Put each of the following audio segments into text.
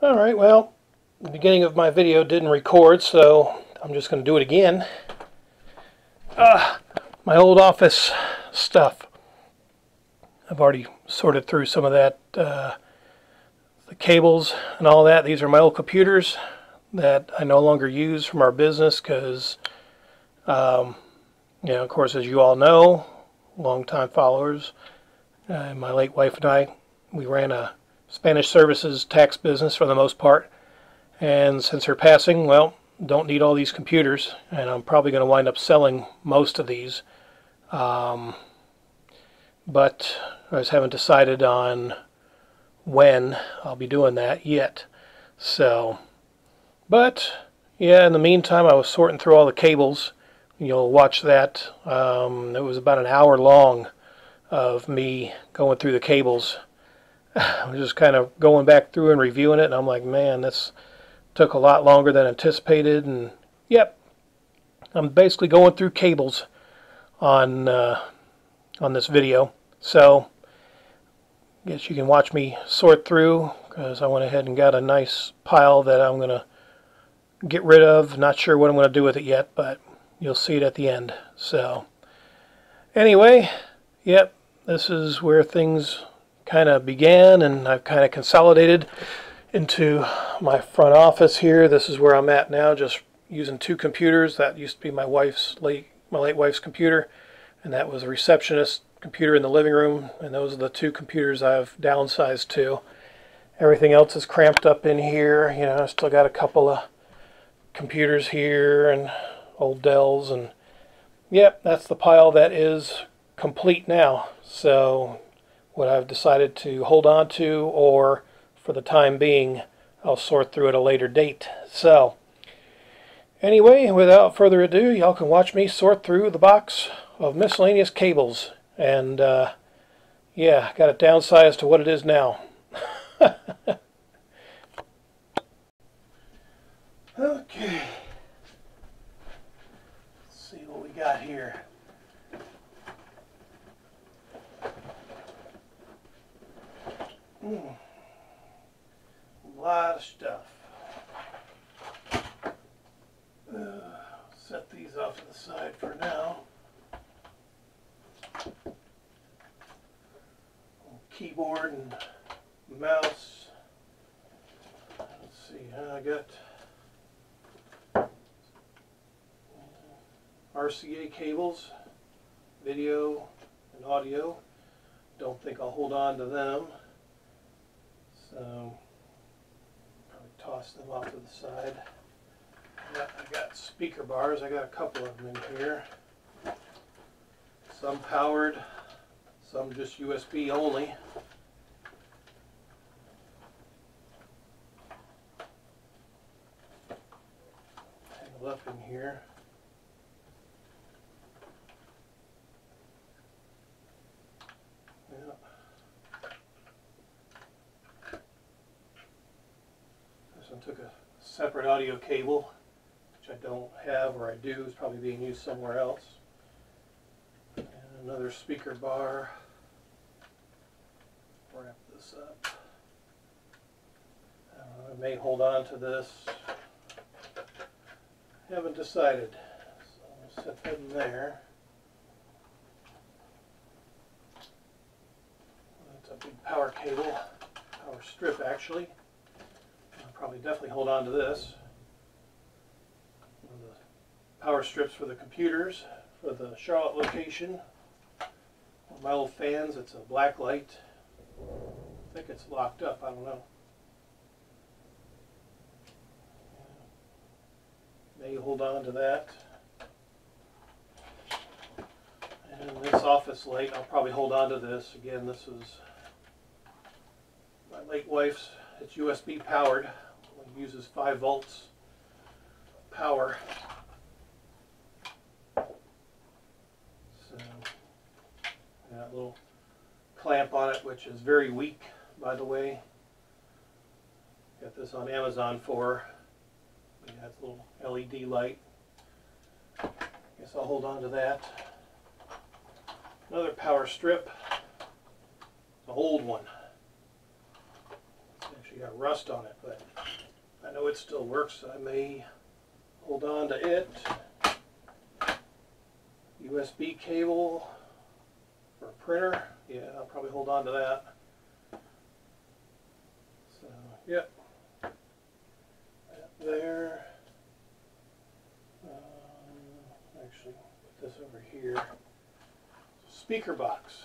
Alright, well, the beginning of my video didn't record, so I'm just going to do it again. My old office stuff. I've already sorted through some of that, the cables and all that. These are my old computers that I no longer use from our business because, of course, as you all know, longtime followers, my late wife and I, we ran a Spanish services tax business for the most part, and since her passing, well, don't need all these computers, and I'm probably going to wind up selling most of these, but I just haven't decided on when I'll be doing that yet. So, but yeah, in the meantime, I was sorting through all the cables. You'll watch that. It was about an hour long of me going through the cables. I was just kind of going back through and reviewing it, and I'm like, man, this took a lot longer than anticipated. And yep, I'm basically going through cables on this video. So I guess you can watch me sort through, because I went ahead and got a nice pile that I'm going to get rid of. Not sure what I'm going to do with it yet, but you'll see it at the end. So anyway, yep, this is where things kind of began, and I've kind of consolidated into my front office here. This is where I'm at now, just using two computers. That used to be my late wife's computer, and that was a receptionist computer in the living room, and those are the two computers I've downsized to. Everything else is cramped up in here. I still got a couple of computers here and old Dells, and yep, that's the pile that is complete now. So what I've decided to hold on to, or for the time being, I'll sort through at a later date. So anyway, without further ado, y'all can watch me sort through the box of miscellaneous cables. And yeah, got it downsized to what it is now. Okay, let's see what we got here. A lot of stuff. Set these off to the side for now. Keyboard and mouse. Let's see, I got RCA cables, video and audio. Don't think I'll hold on to them. So probably toss them off to the side. I got speaker bars. I got a couple of them in here. Some powered, some just USB only. Tangled up in here. Yeah. This one took a separate audio cable, which I don't have, or I do. It's probably being used somewhere else. And another speaker bar. Wrap this up. I may hold on to this. Haven't decided. So I'll set that in there. That's a big power cable, power strip actually. I'll probably definitely hold on to this. One of the power strips for the computers for the Charlotte location. One of my old fans, it's a black light. I think it's locked up, I don't know. May hold on to that. And this office light, I'll probably hold on to this. Again, this is my late wife's. It's USB powered. It uses 5 volts power. So, got a little clamp on it, which is very weak, by the way. Got this on Amazon for. It has a little LED light. Guess I'll hold on to that. Another power strip. An old one. It's actually got rust on it, but I know it still works, so I may hold on to it. USB cable for a printer. Yeah, I'll probably hold on to that. So, yep. That there. Actually, put this over here. Speaker box.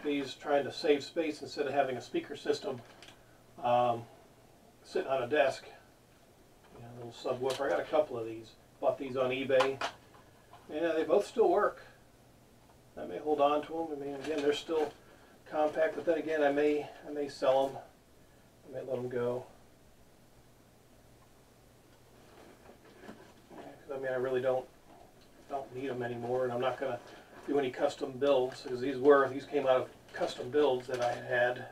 These trying to save space instead of having a speaker system sitting on a desk. You know, little subwoofer. I got a couple of these. Bought these on eBay. Yeah, they both still work. I may hold on to them. I mean, again, they're still compact, but then again, I may sell them. I may let them go. Yeah, I mean, I really don't need them anymore, and I'm not going to do any custom builds, because these came out of custom builds that I had. There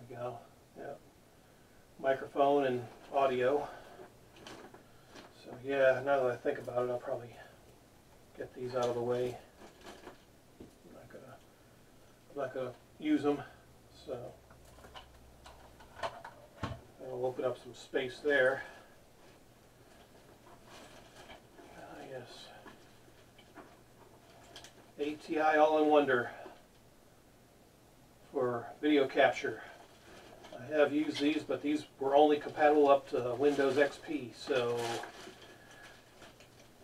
we go. Yeah. Microphone and audio. So yeah, now that I think about it, I'll probably get these out of the way. I'm not gonna use them, so I'll open up some space there. Yes. ATI All-in-Wonder for video capture. I have used these, but these were only compatible up to Windows XP, so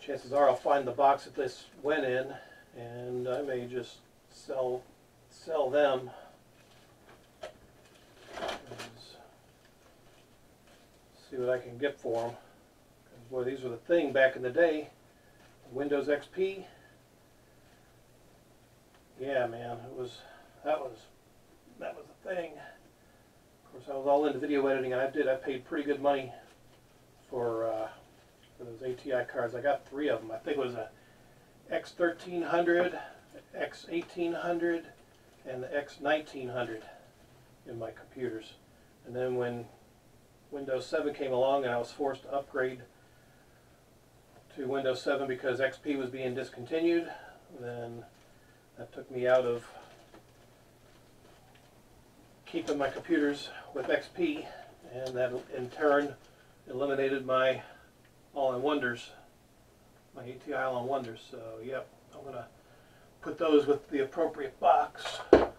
chances are I'll find the box that this went in, and I may just sell them. See what I can get for them. Boy, these were the thing back in the day. Windows XP. Yeah, man, that was the thing. Of course, I was all into video editing, and I paid pretty good money for those ATI cards. I got 3 of them. I think it was a X1300, X1800, and the X1900 in my computers. And then when Windows 7 came along and I was forced to upgrade to Windows 7 because XP was being discontinued, then that took me out of keeping my computers with XP, and that in turn eliminated my All-in-Wonders, my ATI All-in-Wonders. So yep, I'm going to put those with the appropriate box. There's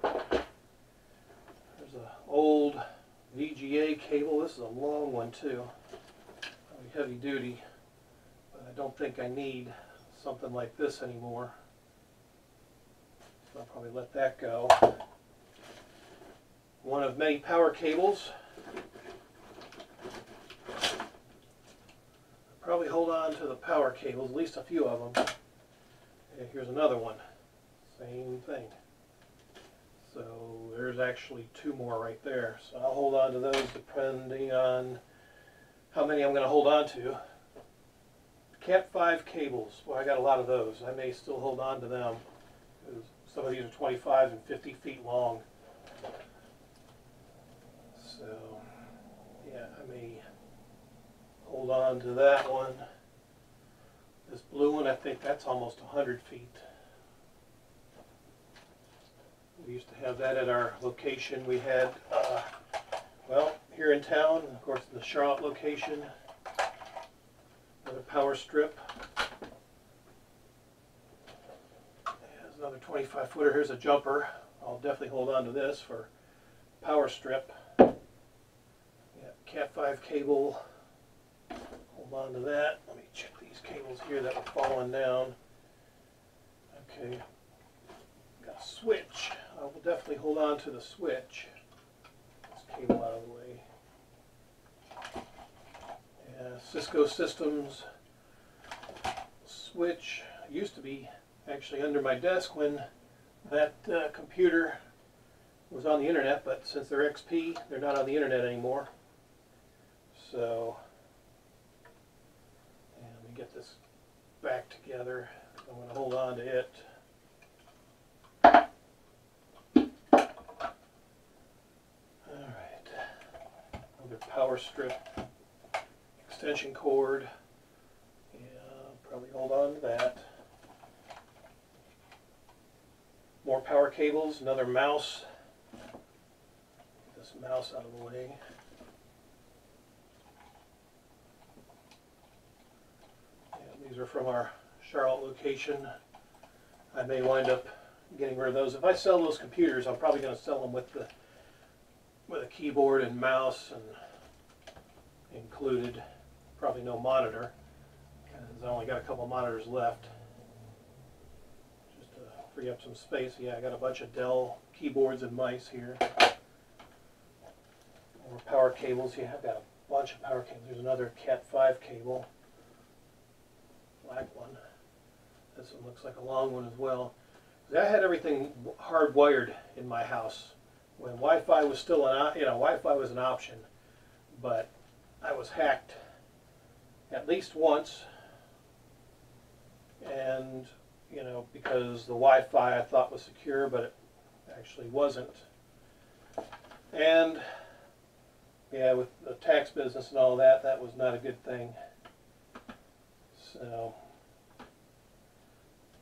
an old VGA cable. This is a long one too, probably heavy duty, but I don't think I need something like this anymore, so I'll probably let that go. One of many power cables. I'll probably hold on to the power cables, at least a few of them. And here's another one, same thing. So there's actually 2 more right there. So I'll hold on to those depending on how many I'm going to hold on to. Cat 5 cables. Well, I got a lot of those. I may still hold on to them, because some of these are 25 and 50 feet long. So yeah, I may hold on to that one. This blue one, I think that's almost 100 feet. We used to have that at our location. We had, well, here in town, of course, the Charlotte location, another power strip. There's another 25 footer. Here's a jumper. I'll definitely hold on to this for power strip. Yeah, Cat 5 cable. Hold on to that. Let me check these cables here that were falling down. Okay. Got a switch. I will definitely hold on to the switch. This cable out of the way. Yeah, Cisco Systems switch used to be actually under my desk when that computer was on the internet, but since they're XP, they're not on the internet anymore. So, and let me get this back together. I'm going to hold on to it. Power strip, extension cord. Yeah, I'll probably hold on to that. More power cables, another mouse. The this mouse out of the way. Yeah, these are from our Charlotte location. I may wind up getting rid of those. If I sell those computers, I'm probably going to sell them with a keyboard and mouse and included. Probably no monitor, because I only got a couple monitors left. Just to free up some space. Yeah, I got a bunch of Dell keyboards and mice here. More power cables. Yeah, I've got a bunch of power cables. There's another Cat 5 cable. Black one. This one looks like a long one as well. I had everything hardwired in my house when Wi-Fi was still Wi-Fi was an option, but I was hacked at least once, and because the Wi-Fi I thought was secure, but it actually wasn't. And yeah, with the tax business and all that, that was not a good thing. So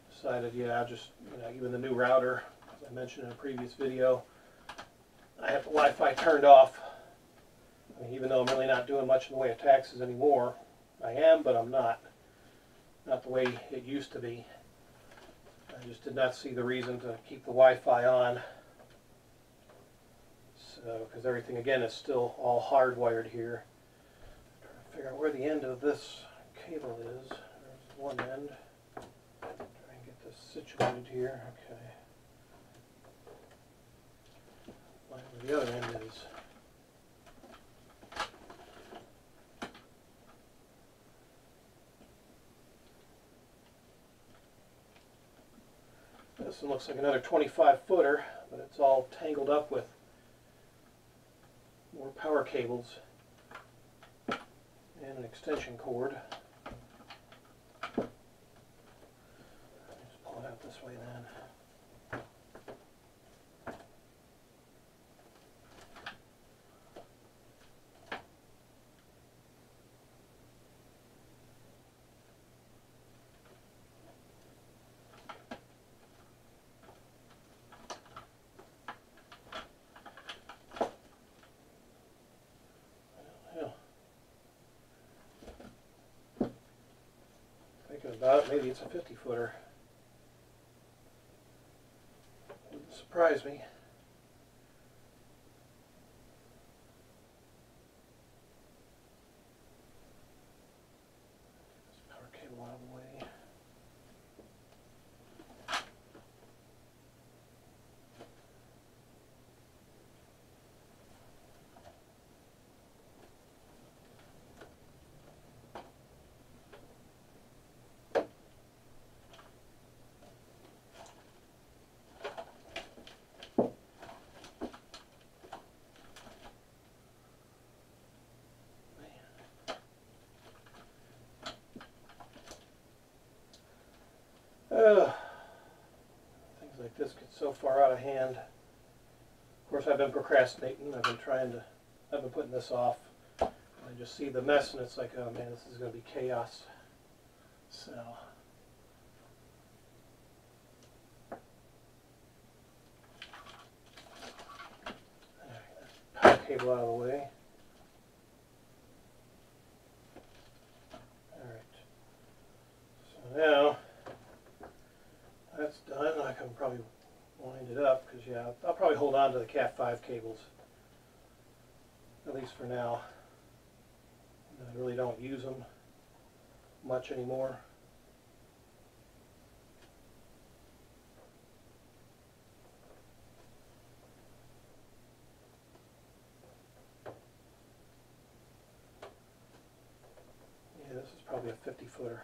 decided, yeah, just even the new router, as I mentioned in a previous video, I have the Wi-Fi turned off. I mean, even though I'm really not doing much in the way of taxes anymore, I am, but I'm not the way it used to be. I just did not see the reason to keep the Wi-Fi on. So, because everything again is still all hardwired here. I'm trying to figure out where the end of this cable is. There's one end. Situated here, okay. Where the other end is. This one looks like another 25-footer, but it's all tangled up with more power cables and an extension cord. Out this way then. Well, thinking about it, maybe it's a 50-footer. Surprise me. This power cable out of the way. Things like this get so far out of hand. Of course, I've been procrastinating. I've been putting this off. I just see the mess and it's like, oh man, this is going to be chaos. So, power cable out of the way. Alright. So now that's done. I can probably wind it up because, yeah, I'll probably hold on to the Cat 5 cables, at least for now. I really don't use them much anymore. Yeah, this is probably a 50-footer.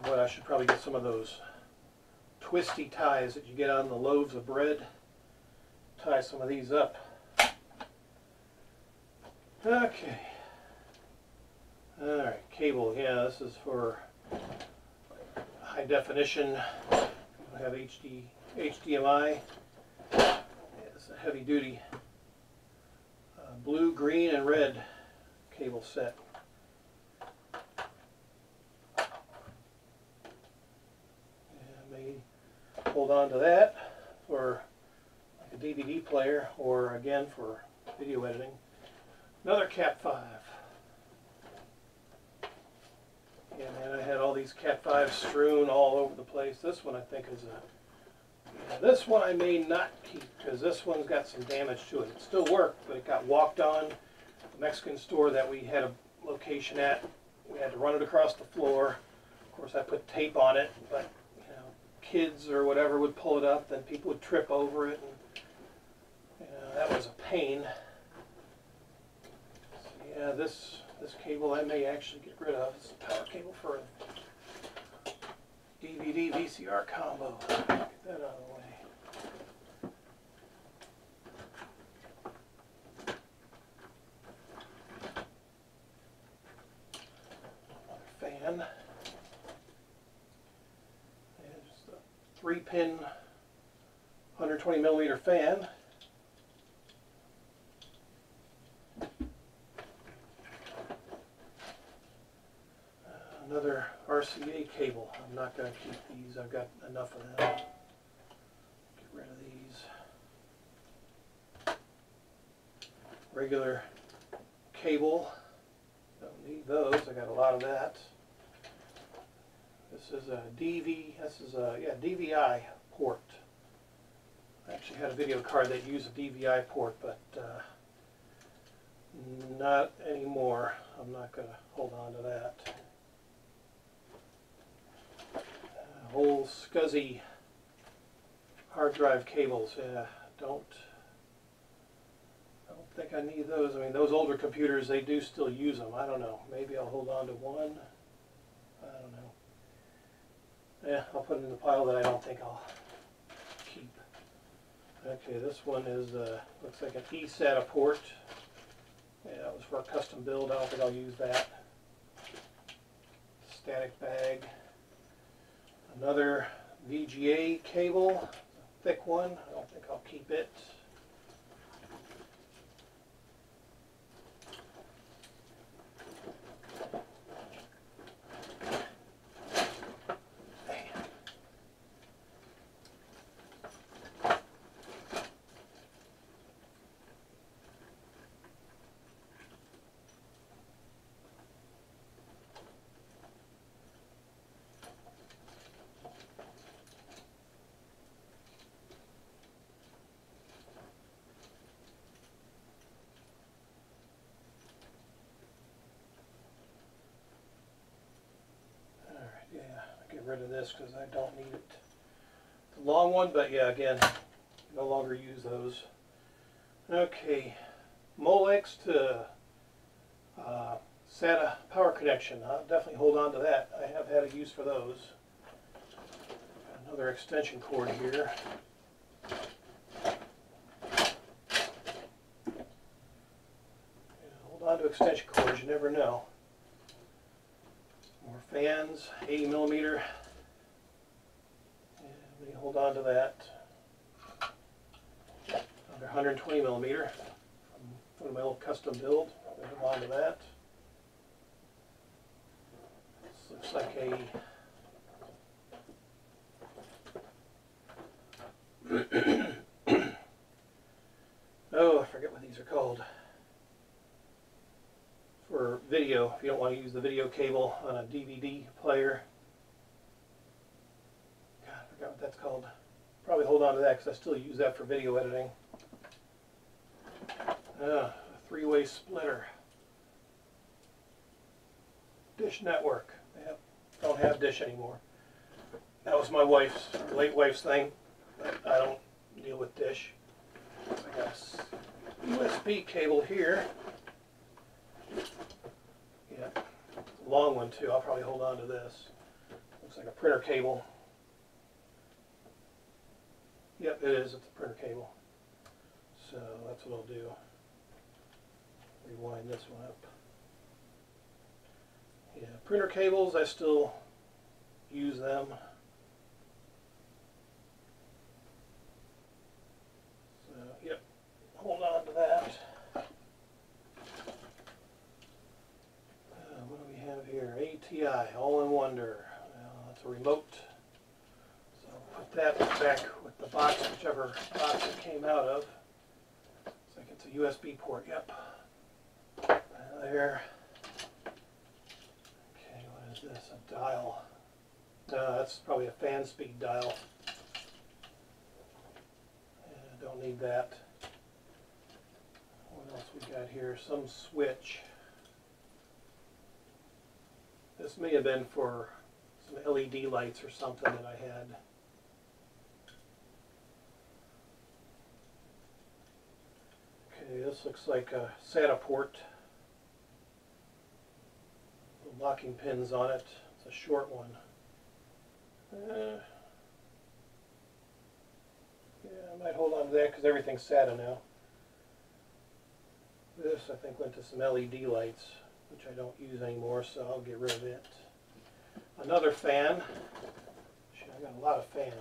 But I should probably get some of those twisty ties that you get on the loaves of bread. Tie some of these up. Okay. Alright, cable. Yeah, this is for high definition. I have HDMI. It's a heavy duty blue, green, and red cable set. And I may hold on to that for like a DVD player, or again for video editing. Another Cat 5. Yeah, man, I had all these Cat 5s strewn all over the place. This one I think is this one I may not keep, because this one's got some damage to it. It still worked, but it got walked on. The Mexican store that we had a location at, we had to run it across the floor. Of course, I put tape on it, but you know, kids or whatever would pull it up, then people would trip over it, and you know, that was a pain. So, yeah, this cable I may actually get rid of. It's a power cable for a DVD VCR combo. Get that out of the way. Fan. And just a 3-pin 120mm fan. Another RCA cable. I'm not going to keep these. I've got enough of them. Get rid of these. Regular cable. Don't need those. I got a lot of that. This is a DVI port. I actually had a video card that used a DVI port, but not anymore. I'm not going to hold on to that. Whole scuzzy hard drive cables. Yeah, I don't think I need those. I mean, those older computers, they do still use them. I don't know. Maybe I'll hold on to one. I don't know. Yeah, I'll put it in the pile that I don't think I'll keep. Okay, this one is looks like an eSATA port. Yeah, it was for a custom build. I don't think I'll use that. Static bag. Another VGA cable, a thick one. I don't think I'll keep it. Get rid of this because I don't need it. It's a long one, but yeah, again, no longer use those. Okay, Molex to SATA power connection. I'll definitely hold on to that. I have had a use for those. Another extension cord here. Hold on to extension cords, you never know. More fans, 80mm. And let me hold on to that. Another 120mm from my little custom build. I'll hold on to that. This looks like a oh, I forget what these are called. For video, if you don't want to use the video cable on a DVD player. God, I forgot what that's called. Probably hold on to that because I still use that for video editing. A 3-way splitter. Dish Network. Yep, don't have Dish anymore. That was my late wife's thing. But I don't deal with Dish. I got a USB cable here. Yeah, a long one too. I'll probably hold on to this. Looks like a printer cable. Yep, it is. It's a printer cable. So that's what I'll do. rewind this one up. Yeah, printer cables, I still use them. So, yep, hold on to that. What do we have here? ATI, All in Wonder. That's a remote. So put that back with the box, whichever box it came out of. Looks like it's a USB port, yep. There. Okay, what is this? A dial. No, that's probably a fan speed dial. Don't need that. What else we got here? Some switch. This may have been for some LED lights or something that I had. Okay, this looks like a SATA port. Locking pins on it. It's a short one. Yeah, I might hold on to that because everything's SATA now. This, I think, went to some LED lights, which I don't use anymore, so I'll get rid of it. Another fan. Shit, I got a lot of fans.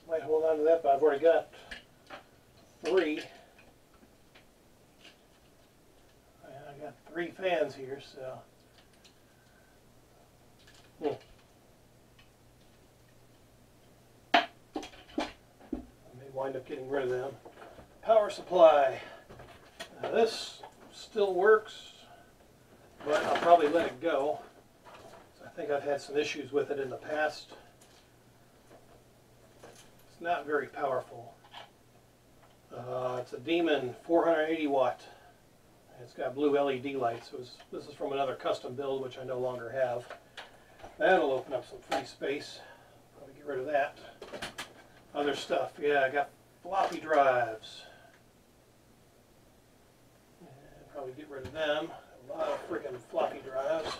Might hold on to that, but I've already got 3. I got 3 fans here, so. I may wind up getting rid of them. Power supply. Now this still works, but I'll probably let it go. I think I've had some issues with it in the past. It's not very powerful. It's a Demon 480 watt. It's got blue LED lights. This is from another custom build, which I no longer have. That'll open up some free space. Probably get rid of that. Other stuff, yeah, I got floppy drives. Probably get rid of them. A lot of freaking floppy drives.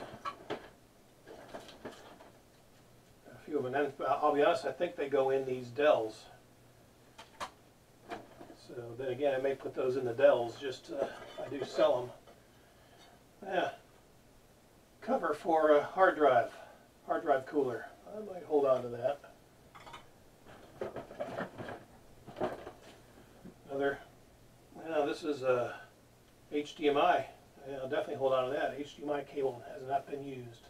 A few of them, and I'll be honest, I think they go in these Dells. So then again, I may put those in the Dells just if I do sell them. Yeah. Cover for a hard drive cooler. I might hold on to that. Another, this is a HDMI. Yeah, I'll definitely hold on to that. HDMI cable has not been used.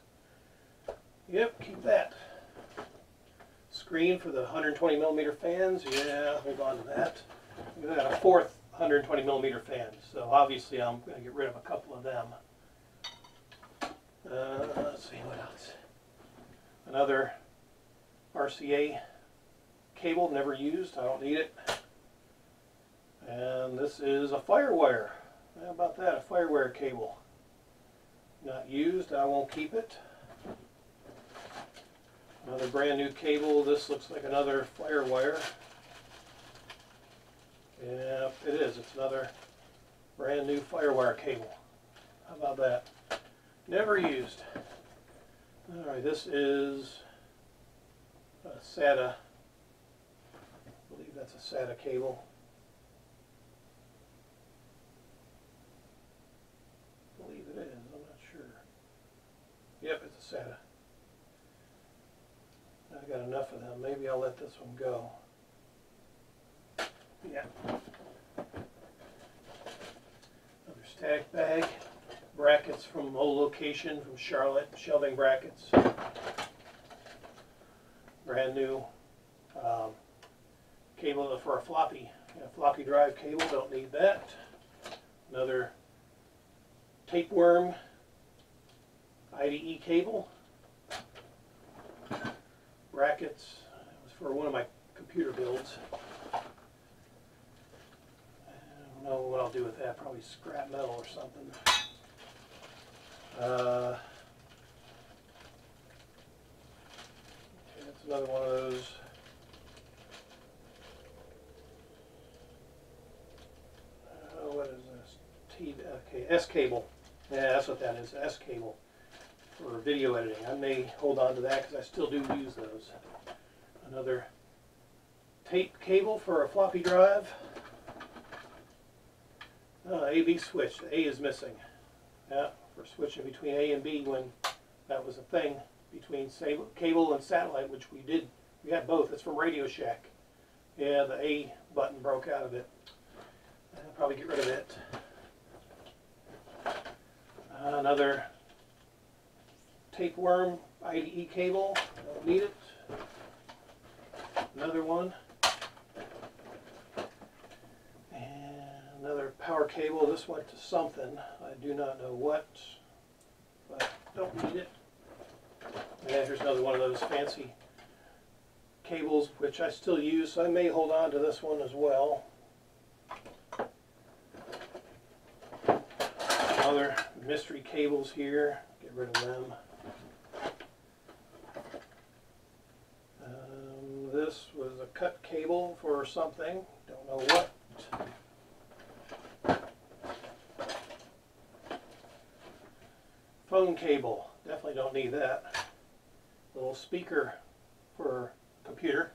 Yep, keep that. Screen for the 120 millimeter fans. Yeah, hold on to that. We got a 4th 120 millimeter fan, so obviously I'm going to get rid of a couple of them. Let's see what else. Another RCA cable, never used. I don't need it. And this is a FireWire. How about that? A FireWire cable. Not used. I won't keep it. Another brand new cable. This looks like another FireWire. Yeah, it is. It's another brand new FireWire cable. How about that? Never used. Alright, this is a SATA. I believe that's a SATA cable. I believe it is. I'm not sure. Yep, it's a SATA. I got enough of them. Maybe I'll let this one go. Yeah. Another static bag. Brackets from old location from Charlotte. Shelving brackets. Brand new cable for a floppy. Yeah, floppy drive cable. Don't need that. Another tapeworm IDE cable. Brackets. It was for one of my computer builds. I don't know what I'll do with that. Probably scrap metal or something. Okay, that's another one of those. What is this? Okay, Okay, S cable. Yeah, that's what that is, S cable for video editing. I may hold on to that because I still do use those. Another tape cable for a floppy drive. AV switch. The A is missing. Yeah, for switching between A and B when that was a thing between cable and satellite, which we did. We had both. It's from Radio Shack. Yeah, the A button broke out of it. I'll probably get rid of it. Another tapeworm IDE cable. Don't need it. Another one. And another power cable. This went to something. I do not know what, but don't need it. And here's another one of those fancy cables, which I still use, so I may hold on to this one as well. Other mystery cables here. Get rid of them. This was a cut cable for something. Don't know what. Phone cable. Definitely don't need that. Little speaker for computer.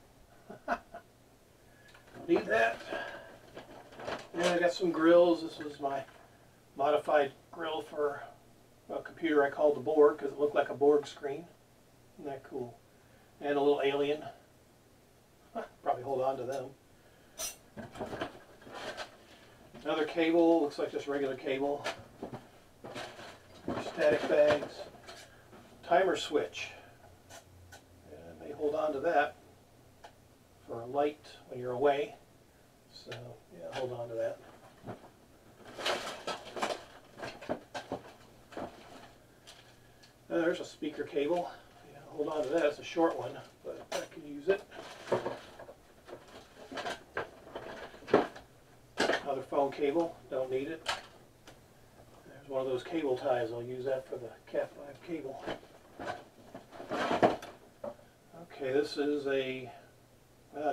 Don't need that. And I got some grills. This was my modified grill for a computer I called the Borg because it looked like a Borg screen. Isn't that cool? And a little alien. Probably hold on to them. Another cable. Looks like just regular cable. Static bags. Timer switch. And I may hold on to that for a light when you're away. So yeah, hold on to that. There's a speaker cable. Yeah, hold on to that. It's a short one, but I can use it. Another phone cable. Don't need it. There's one of those cable ties. I'll use that for the Cat 5 cable. Okay, this is a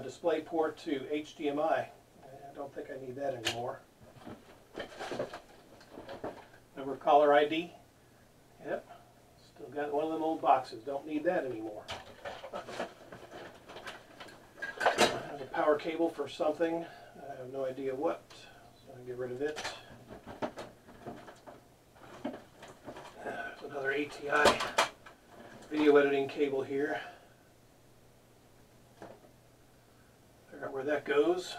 display port to HDMI. I don't think I need that anymore. Remember caller ID? Yep. Still got one of them old boxes. Don't need that anymore. There's a power cable for something. I have no idea what, so I'll get rid of it. There's another ATI video editing cable here. Figure out where that goes.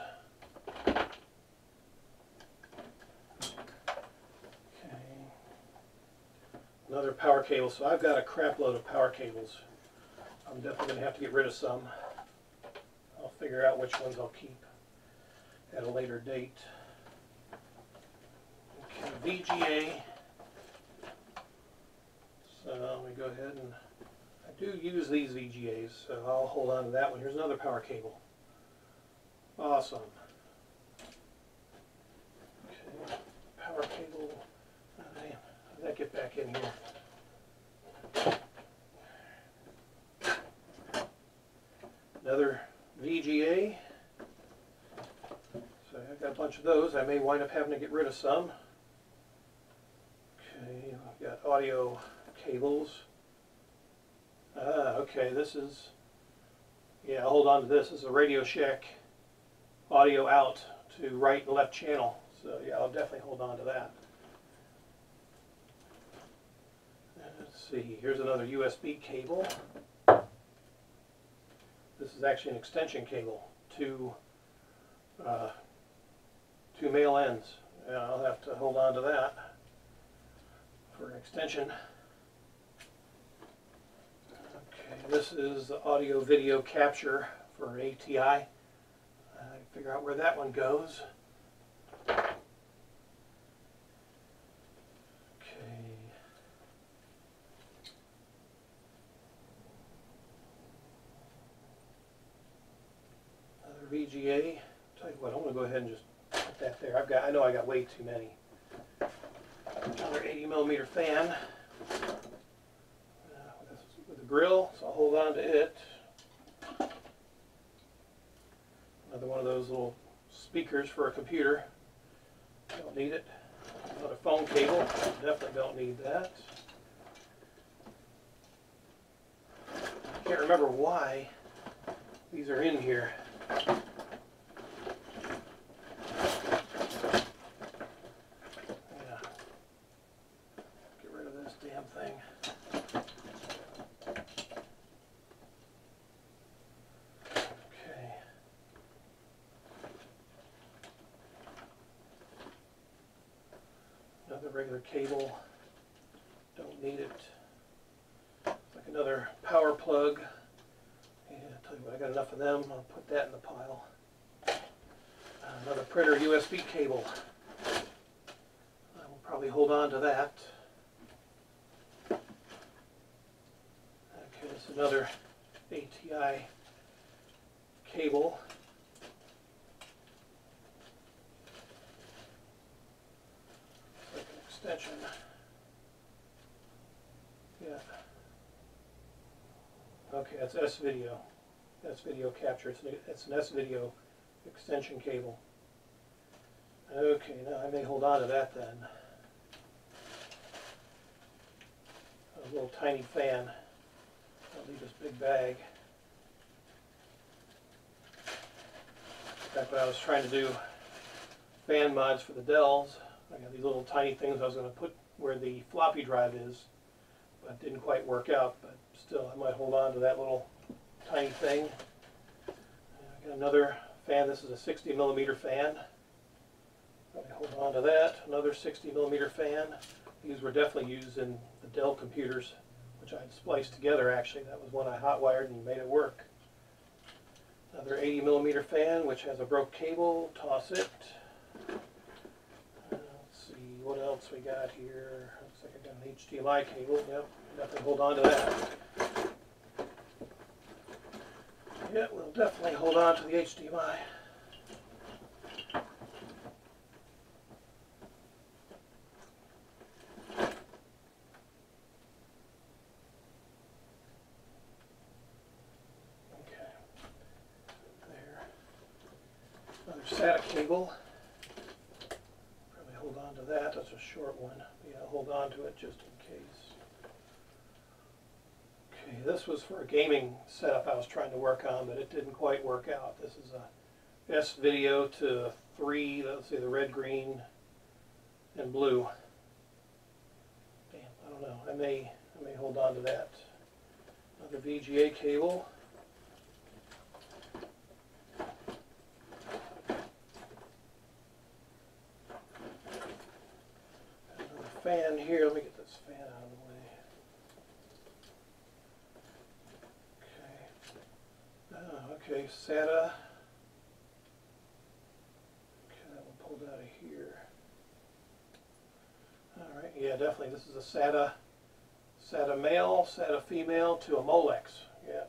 Another power cable. So I've got a crap load of power cables. I'm definitely going to have to get rid of some. I'll figure out which ones I'll keep at a later date. Okay, VGA. So let me go ahead and I do use these VGAs, so I'll hold on to that one. Here's another power cable. Awesome. Okay, power cable. Oh, damn. How did that get back in here? Another VGA. So I've got a bunch of those. I may wind up having to get rid of some. Okay, we've got audio cables. Okay, this is, yeah, I'll hold on to this. This is a Radio Shack audio out to right and left channel. So yeah, I'll definitely hold on to that. Let's see, here's another USB cable. This is actually an extension cable to two male ends. And I'll have to hold on to that for an extension. Okay, this is the audio video capture for ATI. Figure out where that one goes. Okay. Another VGA. Tell you what, I'm going to go ahead and just put that there. I know I got way too many. Another 80mm fan with a grill, so I'll hold on to it. Another one of those little speakers for a computer. Don't need it. Another phone cable. Definitely don't need that. Can't remember why these are in here. Yeah. Get rid of this damn thing. Okay. Another regular cable. Don't need it. Like another power plug. Yeah, I'll tell you what, I got enough of them. I'll put that in the pile. Another printer USB cable. I will probably hold on to that. Okay, this is another ATI cable. It's like an extension. Yeah. Okay, that's S-Video. That's video capture. It's an S-Video extension cable. Okay, now I may hold on to that then. A little tiny fan. I'll leave this big bag. Back when I was trying to do fan mods for the Dells, I got these little tiny things I was going to put where the floppy drive is, but it didn't quite work out. But still, I might hold on to that little tiny thing. I got another fan. This is a 60mm fan. I hold on to that. Another 60mm fan. These were definitely used in the Dell computers, which I had spliced together actually. That was one I hot wired and made it work. Another 80mm fan, which has a broke cable. Toss it. Let's see what else we got here. Looks like I got an HDMI cable. Yep, definitely hold on to that. Yeah, we'll definitely hold on to the HDMI. Another SATA cable. Probably hold on to that. That's a short one. Yeah, I'll hold on to it just in case. Okay, this was for a gaming setup I was trying to work on, but it didn't quite work out. This is a S-Video to 3, let's see, the red, green, and blue. Damn, I don't know. I may hold on to that. Another VGA cable. Fan here. Let me get this fan out of the way. Okay. Okay, SATA. Okay, that one pulled out of here. All right. Yeah, definitely. This is a SATA male, SATA female to a Molex. Yeah,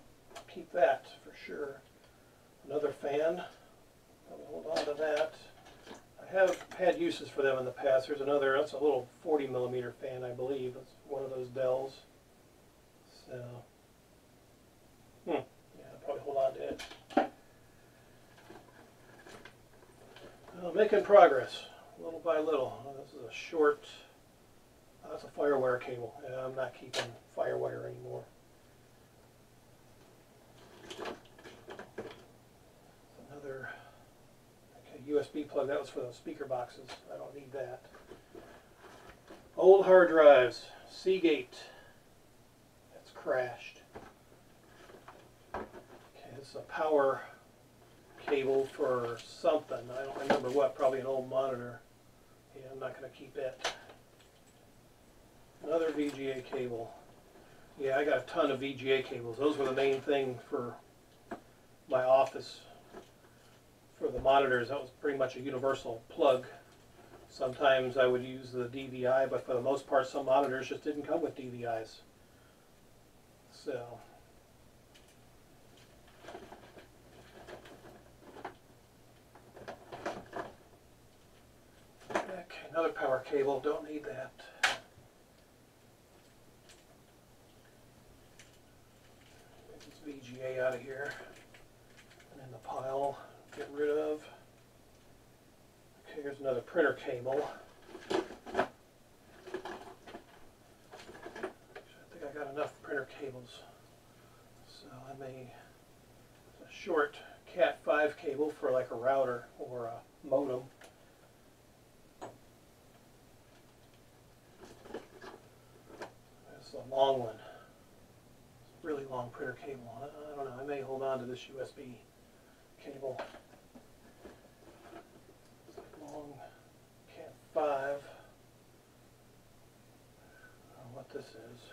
keep that for sure. Another fan. Let me hold on to that. I have had uses for them in the past. There's another, that's a little 40mm fan, I believe. It's one of those Dells. So, yeah, I'll probably hold on to it. Well, making progress, little by little. This is a short, that's a FireWire cable. Yeah, I'm not keeping FireWire anymore. Another USB plug. That was for those speaker boxes. I don't need that. Old hard drives. Seagate. That's crashed. Okay, this is a power cable for something. I don't remember what. Probably an old monitor. Yeah, I'm not going to keep it. Another VGA cable. Yeah, I got a ton of VGA cables. Those were the main thing for my office. For the monitors, that was pretty much a universal plug. Sometimes I would use the DVI, but for the most part, some monitors just didn't come with DVIs. So, okay, another power cable. Don't need that. Get this VGA out of here and in the pile. Get rid of. Okay, here's another printer cable. cables. So I may, a short Cat 5 cable for like a router or a modem. That's a long one. It's a really long printer cable. I don't know, I may hold on to this USB cable. It's a long Cat 5. I don't know what this is.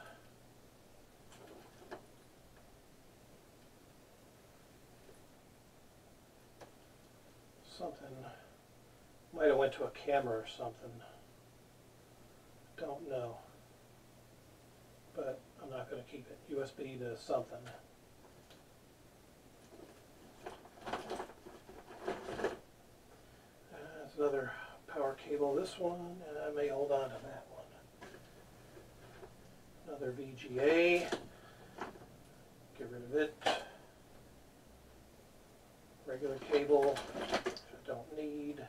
Something, might have went to a camera or something. Don't know. But I'm not going to keep it. USB to something. That's another power cable. This one, and I may hold on to that one. Another VGA. Get rid of it. Regular cable, which I don't need.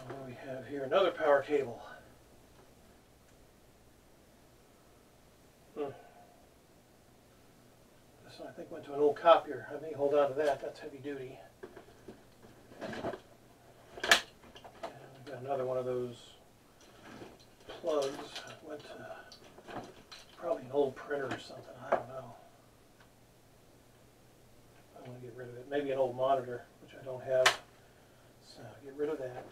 What do we have here? Another power cable. This one I think went to an old copier. I may hold on to that. That's heavy duty. And we've got another one of those plugs. Went to probably an old printer or something. I don't know. I want to get rid of it. Maybe an old monitor, which I don't have. So get rid of that.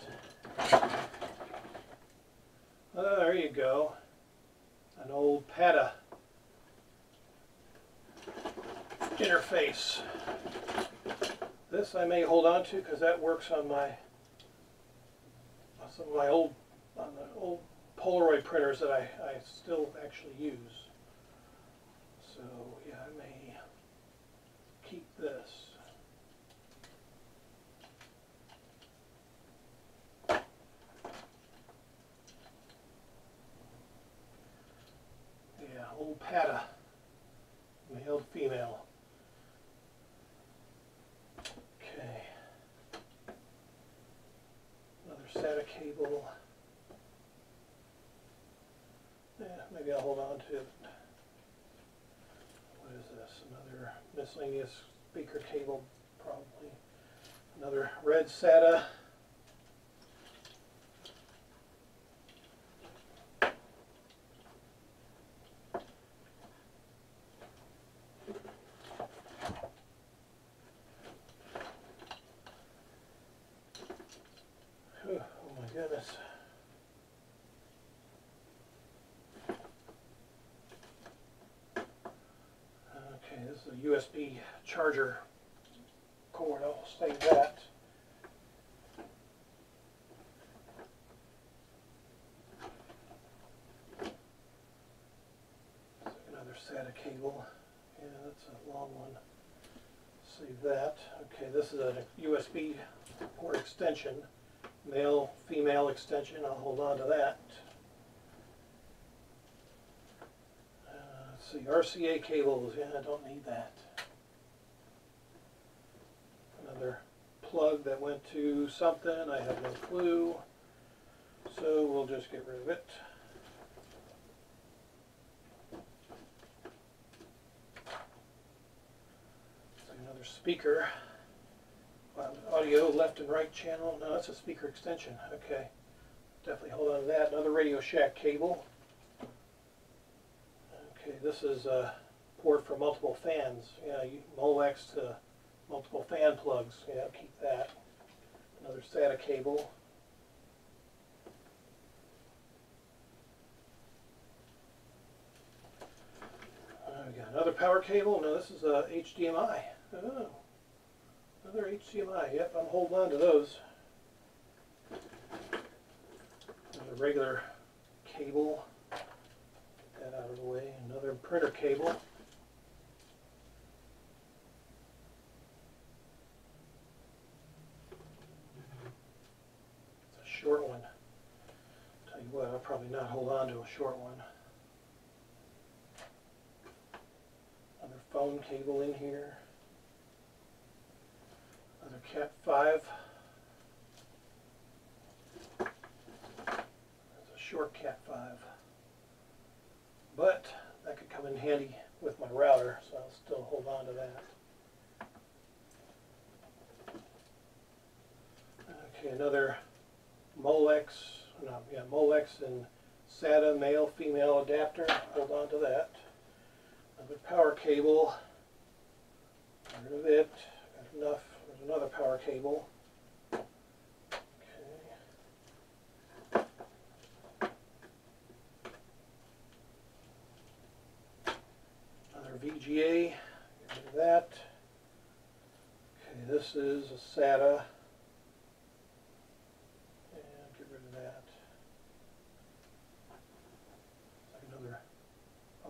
Oh, there you go. An old PATA interface. This I may hold on to because that works on my some of my old Polaroid printers that I still actually use. So yeah, I may keep this. Yeah, old PATA, male to female. Okay. Another SATA cable. Yeah, maybe I'll hold on to it. What is this? Another miscellaneous speaker cable, probably. Another red SATA. Oh my goodness. Okay, this is a USB charger cord. I'll save that. Another SATA cable. Yeah, that's a long one. Save that. Okay, this is a USB port extension. Male, female extension. I'll hold on to that. Let's see, RCA cables. Yeah, I don't need that. Another plug that went to something. I have no clue. So we'll just get rid of it. Another speaker. Audio left and right channel. No, that's a speaker extension. Okay. Definitely hold on to that. Another Radio Shack cable. Okay, this is a port for multiple fans. Yeah, Molex to multiple fan plugs. Yeah, keep that. Another SATA cable. We got another power cable. No, this is a HDMI. Oh, another HDMI. Yep, I'm holding on to those. Another regular cable. Get that out of the way. Another printer cable. It's a short one. Tell you what, I'll probably not hold on to a short one. Another phone cable in here. Another Cat 5. or Cat 5. But that could come in handy with my router, so I'll still hold on to that. Okay, another Molex and SATA male female adapter. Hold on to that. Another power cable. Get rid of it. Got enough. There's another power cable. Okay. Another VGA. Get rid of that. Okay, this is a SATA.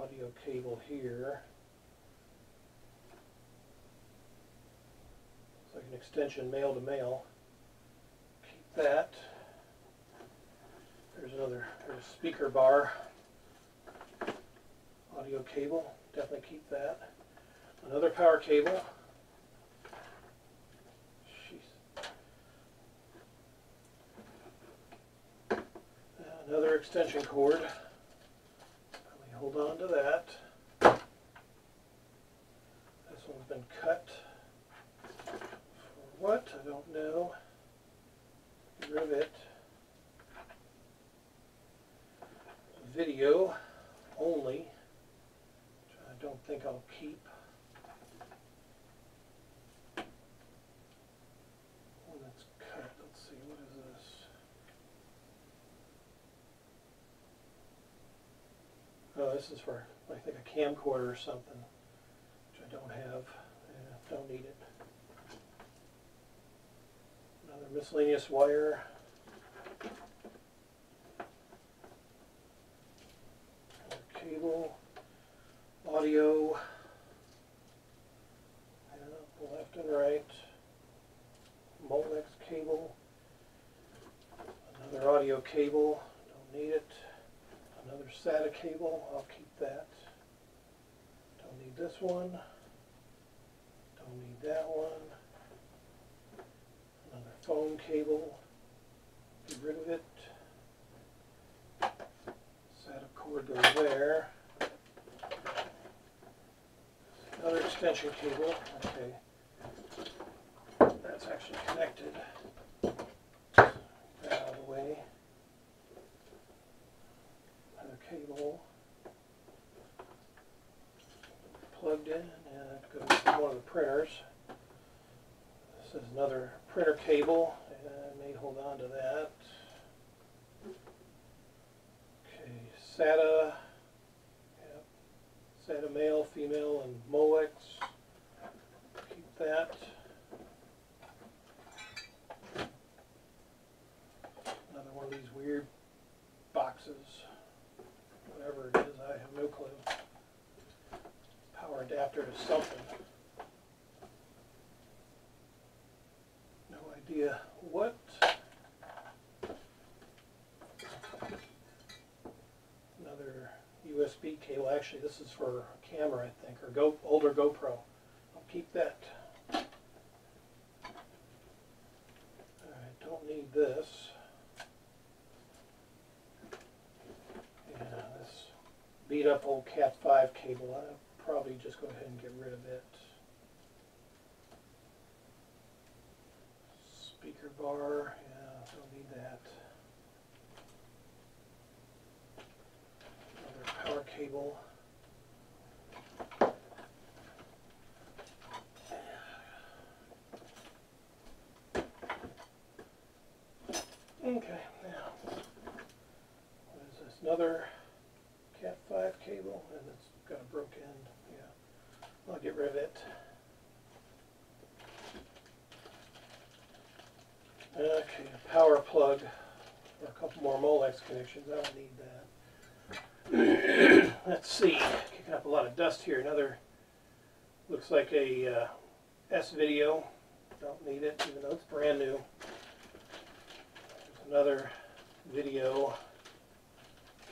Audio cable here. It's like an extension male to male. Keep that. There's a speaker bar. Audio cable. Definitely keep that. Another power cable. Jeez. Another extension cord. Hold on to that. This one's been cut. For what? I don't know. Get rid of it. Video only, which I don't think I'll keep. One that's cut. Let's see, what is this? Oh, this is for, I think, a camcorder or something, which I don't have. Don't need it. Another miscellaneous wire. Another cable. Audio. Left and right. Molex cable. Another audio cable. Don't need it. Another SATA cable, I'll keep that. Don't need this one. Don't need that one. Another phone cable. Get rid of it. SATA cord goes there. Another extension cable. Okay. That's actually connected. Get that out of the way. Cable plugged in, and it goes to one of the printers. This is another printer cable, and I may hold on to that. Okay, SATA, yep. SATA male, female, and Molex. Keep that. Another one of these weird boxes. Whatever it is, I have no clue. Power adapter to something. No idea what. Another USB cable. Actually, this is for a camera, I think, or older GoPro. I'll keep that. Alright, don't need this. Beat up old Cat 5 cable. I'll probably just go ahead and get rid of it. Speaker bar, yeah, don't need that. Another power cable. Okay, now, what is this? Another Cat 5 cable, and it's got a broke end. Yeah, I'll get rid of it. Okay, a power plug for a couple more Molex connections. I don't need that. Let's see, kicking up a lot of dust here. Another, looks like a S-video. Don't need it, even though it's brand new. There's another video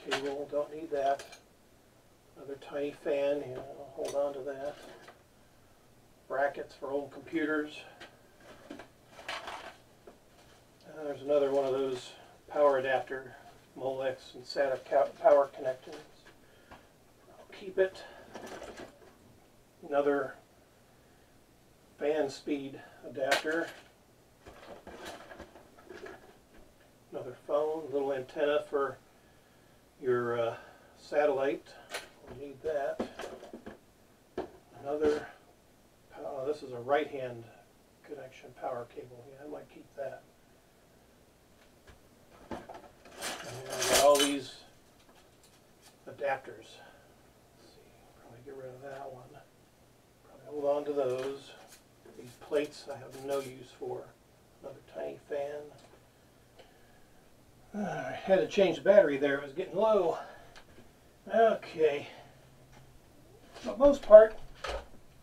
cable, don't need that. Another tiny fan, yeah, I'll hold on to that. Brackets for old computers. There's another one of those power adapter Molex and SATA power connectors. I'll keep it. Another fan speed adapter. Another phone, little antenna for your satellite. We'll need that. Another, oh, this is a right-hand connection power cable. Yeah, I might keep that. And I got all these adapters. Let's see, probably get rid of that one. Probably hold on to those. These plates I have no use for. Another tiny fan. I had to change the battery there, it was getting low. Okay. For the most part,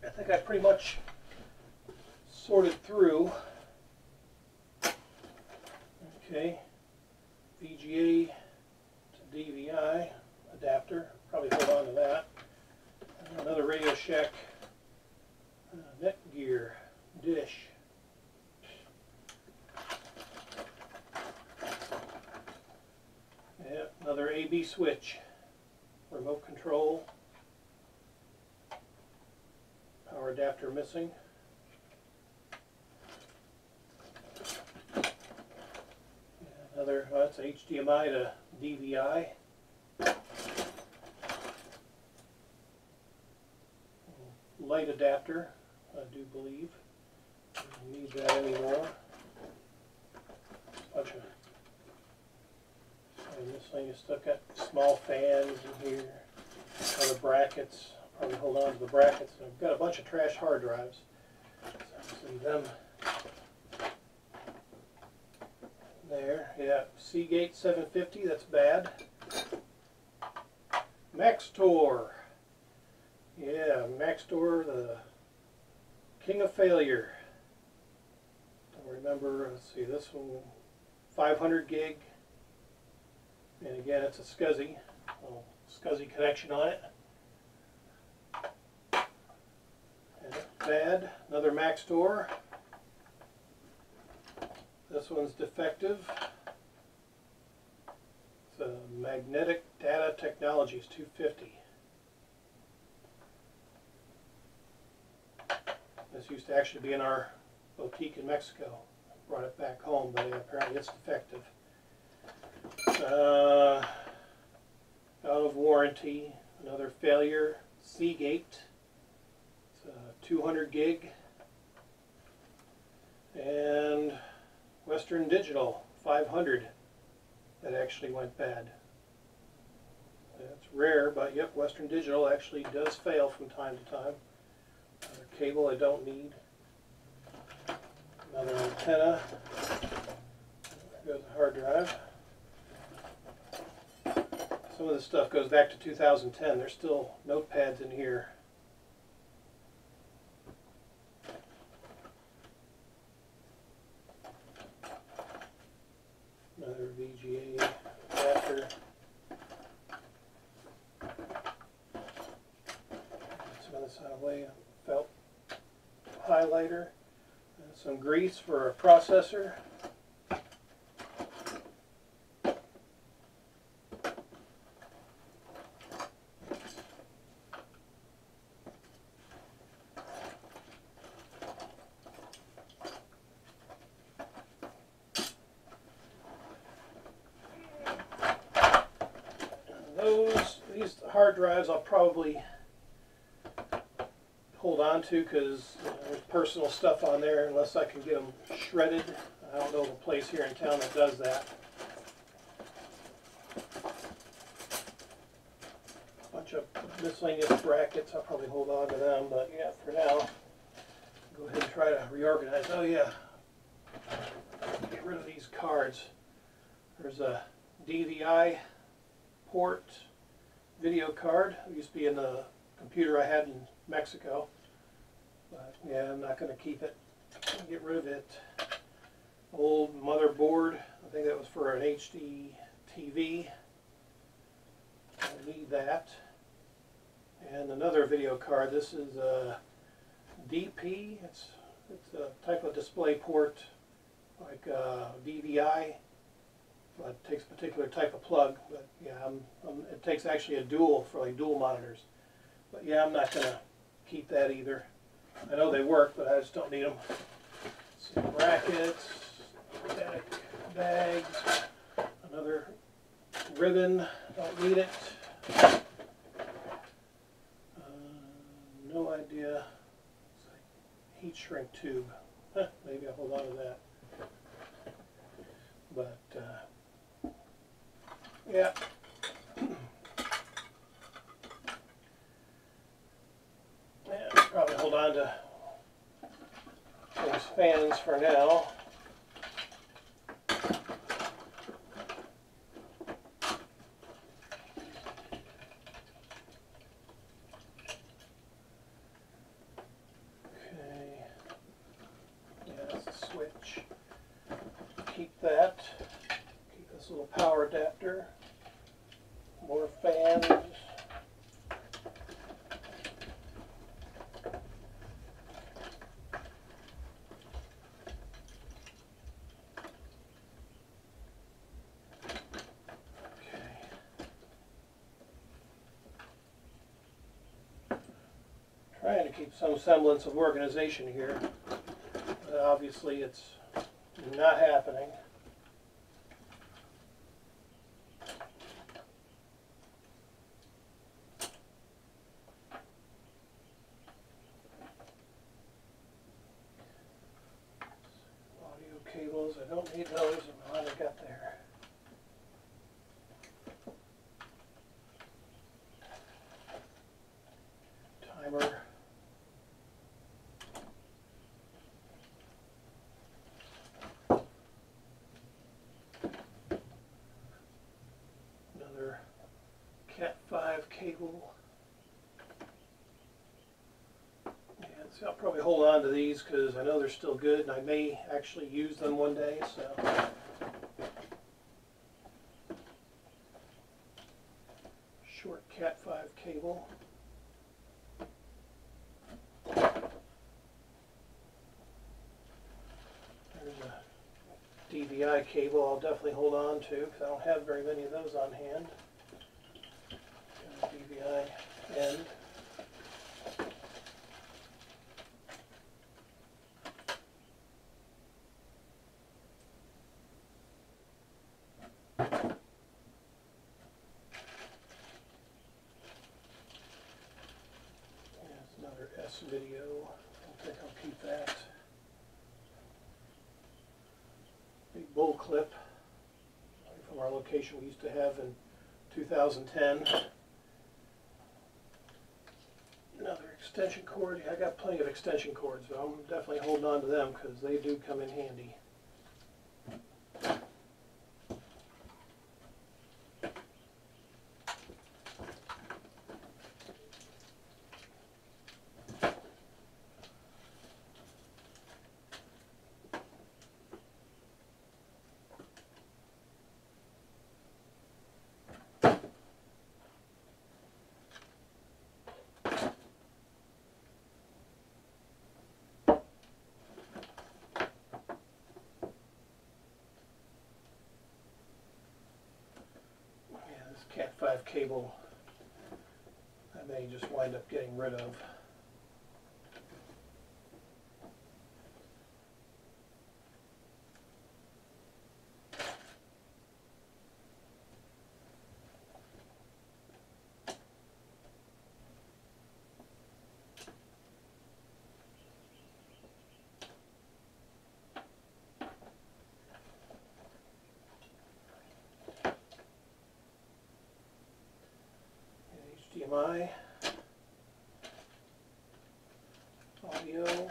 I think I pretty much sorted through. Okay. VGA to DVI adapter. Probably hold on to that. Another Radio Shack Netgear dish. Yeah, another AB switch, remote control, power adapter missing. Another, oh, that's HDMI to DVI. Light adapter, I do believe. Don't need that anymore. Bunch of miscellaneous stuff. Got small fans in here. Other brackets. Probably hold on to the brackets. And I've got a bunch of trash hard drives. So I'll leave them there. Yeah, Seagate 750. That's bad. Maxtor. Yeah, Maxtor, the king of failure. Don't remember. Let's see. This one, 500 gig. And again, it's a SCSI, little SCSI connection on it. And it's bad. Another Maxtor. This one's defective. It's a Magnetic Data Technologies 250. This used to actually be in our boutique in Mexico. I brought it back home, but apparently it's defective. Out of warranty. Another failure. Seagate. It's 200 gig. And Western Digital 500. That actually went bad. That's rare, but yep, Western Digital actually does fail from time to time. Another cable I don't need. Another antenna. There goes the hard drive. Some of this stuff goes back to 2010. There's still notepads in here. Another VGA adapter. Some of this out of the way. Felt highlighter. And some grease for a processor. These hard drives I'll probably hold on to because there's personal stuff on there unless I can get them shredded. I don't know of a place here in town that does that. A bunch of miscellaneous brackets, I'll probably hold on to them, but yeah, for now, go ahead and try to reorganize. Oh yeah, get rid of these cards. There's a DVI port video card. It used to be in the computer I had in Mexico. But yeah, I'm not going to keep it. Get rid of it. Old motherboard. I think that was for an HD TV. I'll leave that. And another video card. This is a DP. It's a type of display port like DVI. Well, it takes a particular type of plug, but yeah, it takes actually a dual for like dual monitors. But yeah, I'm not going to keep that either. I know they work, but I just don't need them. Some brackets, static bags, another ribbon, don't need it. No idea. It's like heat shrink tube. Maybe I'll hold on to that. But yeah. Yeah, probably hold on to those fans for now. Okay. Yeah, that's the switch. Keep that. Keep this little power adapter. More fans. Trying to keep some semblance of organization here, but obviously it's not happening. Audio cables, I don't need those, I'm glad I got there. Timer. Another Cat 5 cable. Yeah, so I'll probably hold on to these because I know they're still good and I may actually use them one day. So short Cat 5 cable. There's a DVI cable I'll definitely hold on to because I don't have very many of those on hand. Got a DVI end. There's another S video. I think I'll keep that. Big bull clip from our location we used to have in 2010. Another extension cord. Yeah, I got plenty of extension cords, but I'm definitely holding on to them because they do come in handy. Cat 5 cable I may just wind up getting rid of. HDMI, audio,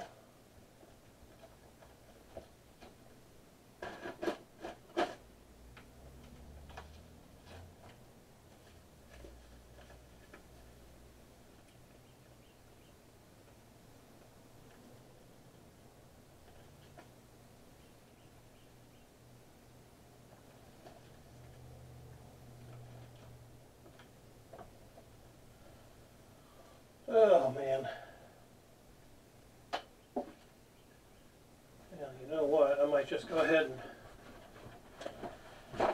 oh man. Yeah, you know what? I might just go ahead and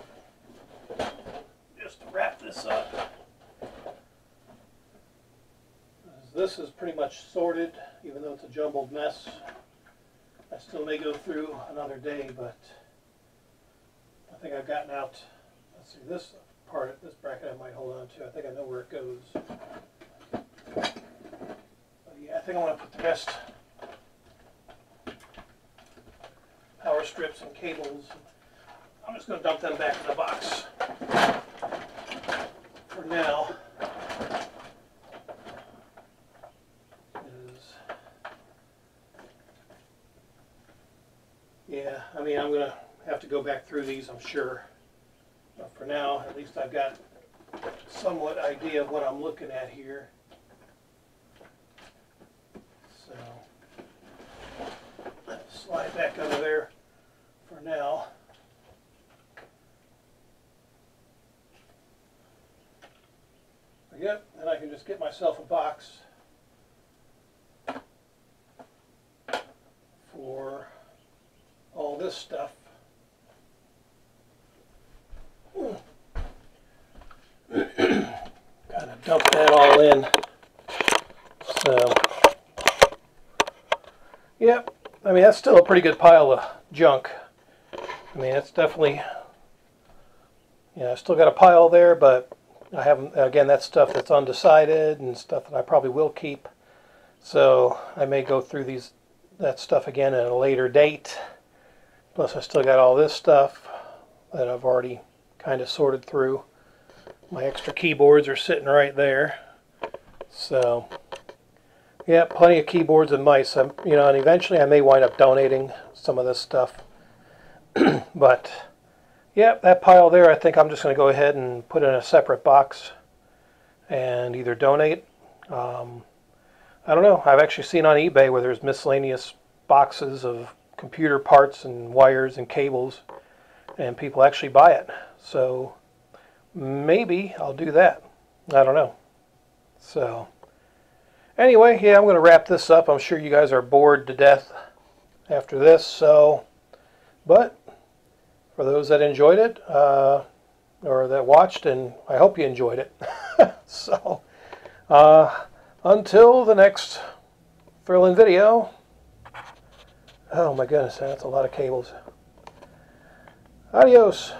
this up. This is pretty much sorted, even though it's a jumbled mess. I still may go through another day, but I think I've gotten out. Let's see, this part, this bracket I might hold on to. I think I know where it goes. But yeah, I think I want to put the rest power strips and cables. I'm just going to dump them back in the box for now. Yeah, I mean, I'm going to have to go back through these, I'm sure. But for now, at least I've got somewhat idea of what I'm looking at here. So, slide back under there for now. But yep, then I can just get myself a box for all this stuff. Kind of dump that all in. So, yep, I mean, that's still a pretty good pile of junk. I mean, it's definitely, yeah, I still got a pile there, but I haven't, again, that's stuff that's undecided and stuff that I probably will keep. So I may go through that stuff again at a later date. Plus I still got all this stuff that I've already kind of sorted through. My extra keyboards are sitting right there. So, yeah, plenty of keyboards and mice. And eventually I may wind up donating some of this stuff. But, yeah, that pile there, I think I'm just going to go ahead and put in a separate box and either donate. I don't know. I've actually seen on eBay where there's miscellaneous boxes of computer parts and wires and cables, and people actually buy it. So maybe I'll do that. I don't know. So anyway, yeah, I'm going to wrap this up. I'm sure you guys are bored to death after this. So, but for those that enjoyed it or that watched, and I hope you enjoyed it. So until the next thrilling video. Oh my goodness, that's a lot of cables. Adios.